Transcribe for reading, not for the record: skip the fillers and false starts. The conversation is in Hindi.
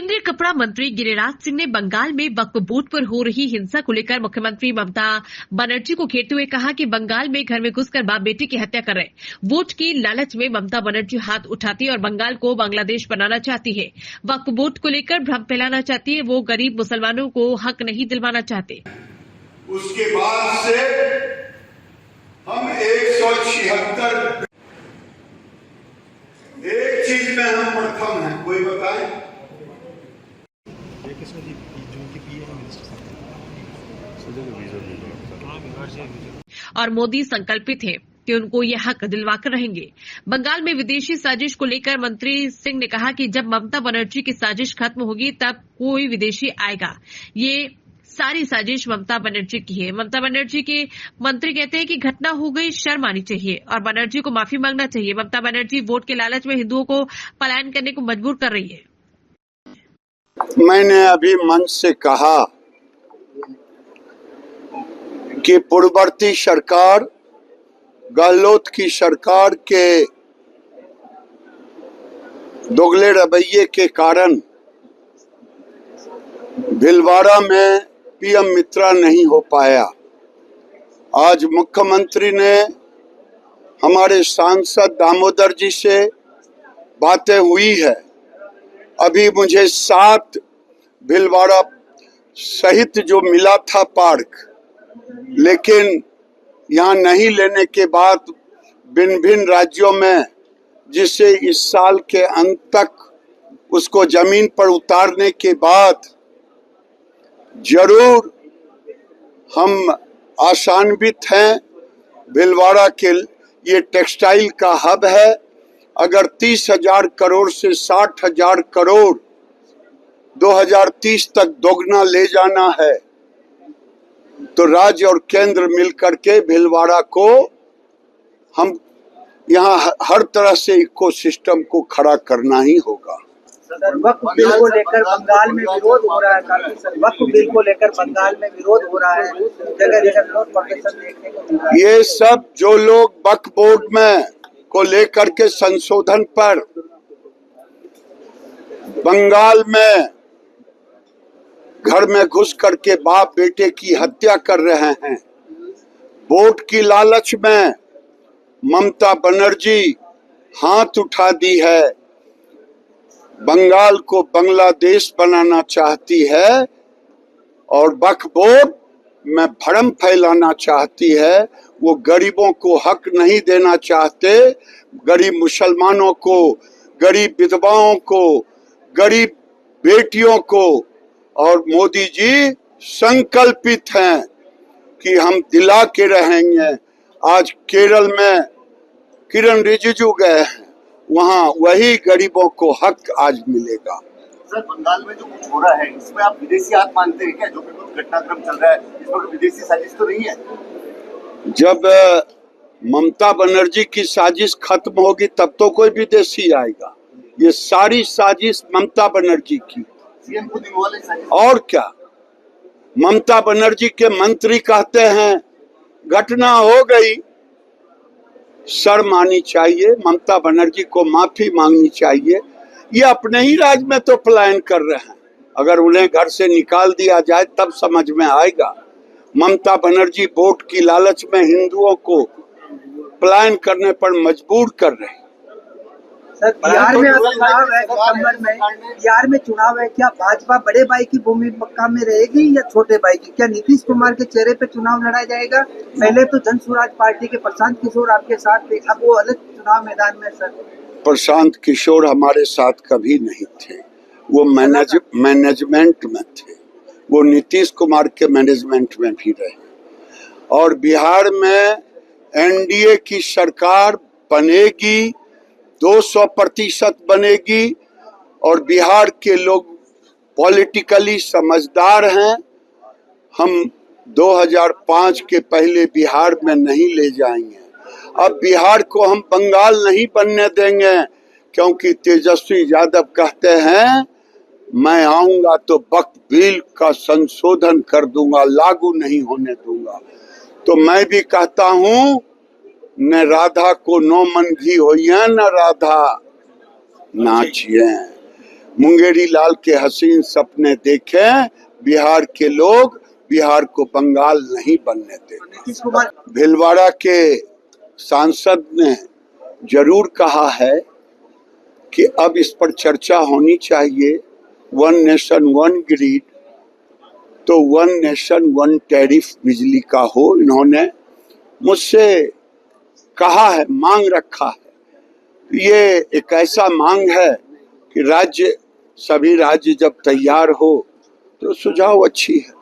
केंद्रीय कपड़ा मंत्री गिरिराज सिंह ने बंगाल में वक्फ बोर्ड पर हो रही हिंसा को लेकर मुख्यमंत्री ममता बनर्जी को घेरते हुए कहा कि बंगाल में घर में घुसकर बाप बेटी की हत्या कर रहे। वोट की लालच में ममता बनर्जी हाथ उठाती और बंगाल को बांग्लादेश बनाना चाहती है। वक्फ बोर्ड को लेकर भ्रम फैलाना चाहती है। वो गरीब मुसलमानों को हक नहीं दिलवाना चाहते। उसके बाद से हम 176 एक चीज में हम प्रथम हैं, कोई बताए? और मोदी संकल्पित है कि उनको ये हक दिलवाकर रहेंगे। बंगाल में विदेशी साजिश को लेकर मंत्री सिंह ने कहा कि जब ममता बनर्जी की साजिश खत्म होगी तब कोई विदेशी आएगा। ये सारी साजिश ममता बनर्जी की है। ममता बनर्जी के मंत्री कहते हैं कि घटना हो गई, शर्म आनी चाहिए और बनर्जी को माफी मांगना चाहिए। ममता बनर्जी वोट के लालच में हिंदुओं को पलायन करने को मजबूर कर रही है। मैंने अभी मंच से कहा कि पूर्ववर्ती सरकार, गहलोत की सरकार के दोगले रवैये के कारण भीलवाड़ा में पीएम मित्रा नहीं हो पाया। आज मुख्यमंत्री ने हमारे सांसद दामोदर जी से बातें हुई है। अभी मुझे 7 भीलवाड़ा सहित जो मिला था पार्क, लेकिन यहाँ नहीं लेने के बाद भिन्न भिन्न राज्यों में, जिससे इस साल के अंत तक उसको जमीन पर उतारने के बाद जरूर हम आशान्वित हैं। भीलवाड़ा के ये टेक्सटाइल का हब है। अगर 30,000 करोड़ से 60,000 करोड़ 2030 तक दोगुना ले जाना है तो राज्य और केंद्र मिलकर के भीलवाड़ा को हम यहाँ हर तरह से इकोसिस्टम को खड़ा करना ही होगा। वक्फ बिल को लेकर बंगाल में विरोध हो रहा है। वक्फ बिल को लेकर बंगाल में विरोध हो रहा है, जगह जगह विरोध प्रदर्शन देखने को मिल रहा है। ये सब जो लोग वक्फ बोर्ड में को लेकर के संशोधन पर बंगाल में घर में घुस करके बाप बेटे की हत्या कर रहे हैं, वोट की लालच में ममता बनर्जी हाथ उठा दी है, बंगाल को बांग्लादेश बनाना चाहती है और वक्फ बोर्ड में भ्रम फैलाना चाहती है। वो गरीबों को हक नहीं देना चाहते। गरीब मुसलमानों को, गरीब विधवाओं को, गरीब बेटियों को। और मोदी जी संकल्पित हैं कि हम दिला के रहेंगे। आज केरल में किरण रिजिजू गए हैं, वहाँ वही गरीबों को हक आज मिलेगा। सर, बंगाल में जो कुछ हो रहा है इसमें आप विदेशी हाथ मानते हैं क्या? जो भी घटनाक्रम चल रहा है इसमें विदेशी साजिश तो नहीं है? जब ममता बनर्जी की साजिश खत्म होगी तब तो कोई विदेशी आएगा। ये सारी साजिश ममता बनर्जी की। सीएम खुद इन्वॉल्व है साजिश? और क्या, ममता बनर्जी के मंत्री कहते हैं घटना हो गई, शर्म आनी चाहिए। ममता बनर्जी को माफी मांगनी चाहिए। ये अपने ही राज्य में तो पलायन कर रहे हैं। अगर उन्हें घर से निकाल दिया जाए तब समझ में आएगा। ममता बनर्जी वोट की लालच में हिंदुओं को पलायन करने पर मजबूर कर रहे हैं। सर, बिहार में चुनाव है, दिसंबर में बिहार में चुनाव है। क्या भाजपा बड़े भाई की भूमिका में रहेगी या छोटे भाई की? क्या नीतीश कुमार के चेहरे पे चुनाव लड़ा जाएगा? पहले तो जन स्वराज पार्टी के प्रशांत किशोर आपके साथ थे, अब वो अलग चुनाव मैदान में। सर, प्रशांत किशोर हमारे साथ कभी नहीं थे, वो मैनेजमेंट में थे। वो नीतीश कुमार के मैनेजमेंट में भी रहे। और बिहार में एनडीए की सरकार बनेगी, 200% बनेगी। और बिहार के लोग पॉलिटिकली समझदार हैं। हम 2005 के पहले बिहार में नहीं ले जाएंगे। अब बिहार को हम बंगाल नहीं बनने देंगे, क्योंकि तेजस्वी यादव कहते हैं मैं आऊंगा तो वक्फ बिल का संशोधन कर दूंगा, लागू नहीं होने दूंगा। तो मैं भी कहता हूं, न राधा को नो मन घी होइए, न राधा नाचिए। मुंगेरी लाल के हसीन सपने देखे बिहार के लोग, बिहार को बंगाल नहीं बनने देंगे। नीतीश कुमार भीलवाड़ा के सांसद ने जरूर कहा है कि अब इस पर चर्चा होनी चाहिए, वन नेशन वन ग्रिड, तो वन नेशन वन टैरिफ बिजली का हो। इन्होंने मुझसे कहा है, मांग रखा है। ये एक ऐसा मांग है कि सभी राज्य जब तैयार हो तो सुझाव अच्छी है।